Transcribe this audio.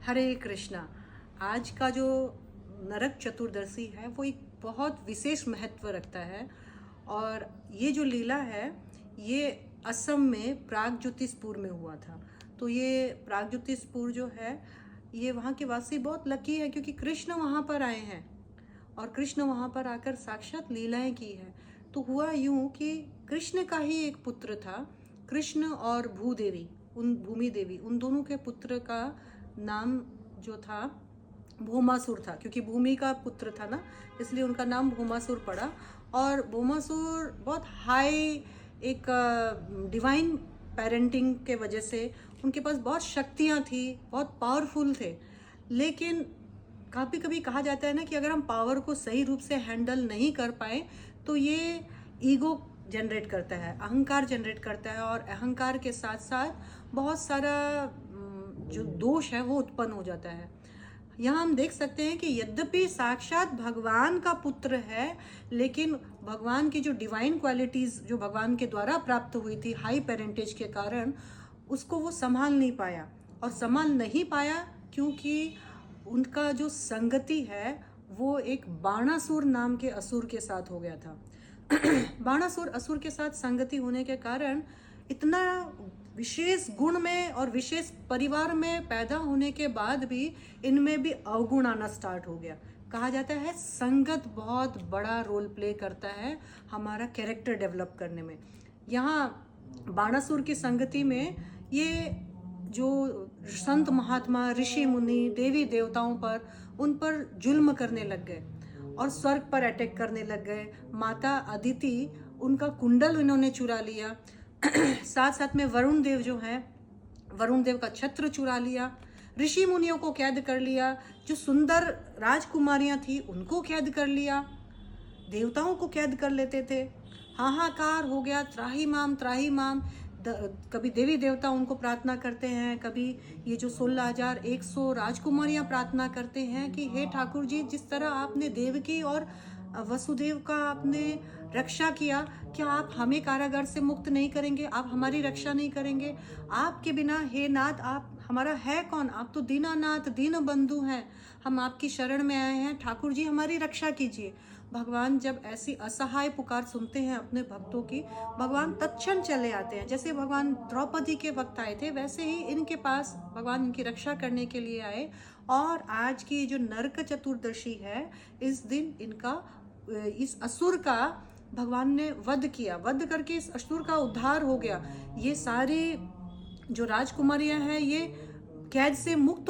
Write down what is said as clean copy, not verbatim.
हरे कृष्णा। आज का जो नरक चतुर्दशी है वो एक बहुत विशेष महत्व रखता है। और ये जो लीला है ये असम में प्रागज्योतिषपुर में हुआ था। तो ये प्रागज्योतिषपुर जो है ये वहाँ के वासी बहुत लकी है क्योंकि कृष्ण वहाँ पर आए हैं और कृष्ण वहाँ पर आकर साक्षात लीलाएं की है। तो हुआ यूं कि कृष्ण का ही एक पुत्र था। कृष्ण और भूदेवी, उन भूमि देवी, उन दोनों के पुत्र का नाम जो था भौमासुर था, क्योंकि भूमि का पुत्र था ना, इसलिए उनका नाम भौमासुर पड़ा। और भौमासुर बहुत हाई एक डिवाइन पेरेंटिंग के वजह से उनके पास बहुत शक्तियाँ थी, बहुत पावरफुल थे। लेकिन कभी कभी कहा जाता है ना कि अगर हम पावर को सही रूप से हैंडल नहीं कर पाए तो ये ईगो जनरेट करता है, अहंकार जनरेट करता है, और अहंकार के साथ साथ बहुत सारा जो दोष है वो उत्पन्न हो जाता है। यहाँ हम देख सकते हैं कि यद्यपि साक्षात भगवान का पुत्र है, लेकिन भगवान की जो डिवाइन क्वालिटीज जो भगवान के द्वारा प्राप्त हुई थी हाई पेरेंटेज के कारण, उसको वो संभाल नहीं पाया। और संभाल नहीं पाया क्योंकि उनका जो संगति है वो एक बाणासुर नाम के असुर के साथ हो गया था। बाणासुर असुर के साथ संगति होने के कारण इतना विशेष गुण में और विशेष परिवार में पैदा होने के बाद भी इनमें भी अवगुण आना स्टार्ट हो गया। कहा जाता है संगत बहुत बड़ा रोल प्ले करता है हमारा कैरेक्टर डेवलप करने में। यहाँ बाणासुर की संगति में ये जो संत महात्मा, ऋषि मुनि, देवी देवताओं पर, उन पर जुल्म करने लग गए और स्वर्ग पर अटैक करने लग गए। माता अदिति, उनका कुंडल इन्होंने चुरा लिया। साथ साथ में वरुण देव जो हैं, वरुण देव का छत्र चुरा लिया। ऋषि मुनियों को कैद कर लिया। जो सुंदर राजकुमारियां थी उनको कैद कर लिया। देवताओं को कैद कर लेते थे। हाहाकार हो गया, त्राही माम त्राही माम। कभी देवी देवता उनको प्रार्थना करते हैं, कभी ये जो 16,100 राजकुमारियां प्रार्थना करते हैं कि हे ठाकुर जी, जिस तरह आपने देवकी और वसुदेव का आपने रक्षा किया, क्या आप हमें कारागार से मुक्त नहीं करेंगे? आप हमारी रक्षा नहीं करेंगे? आपके बिना हे नाथ आप हमारा है कौन? आप तो दीनानाथ, दीन बंधु हैं। हम आपकी शरण में आए हैं, ठाकुर जी हमारी रक्षा कीजिए। भगवान जब ऐसी असहाय पुकार सुनते हैं अपने भक्तों की, भगवान तत्क्षण चले आते हैं। जैसे भगवान द्रौपदी के वक्त आए थे, वैसे ही इनके पास भगवान इनकी रक्षा करने के लिए आए। और आज की जो नरक चतुर्दशी है, इस दिन इनका, इस असुर का भगवान ने वध किया। वध करके इस असुर का उद्धार हो गया। ये सारी जो राजकुमारियां हैं ये कैद से मुक्त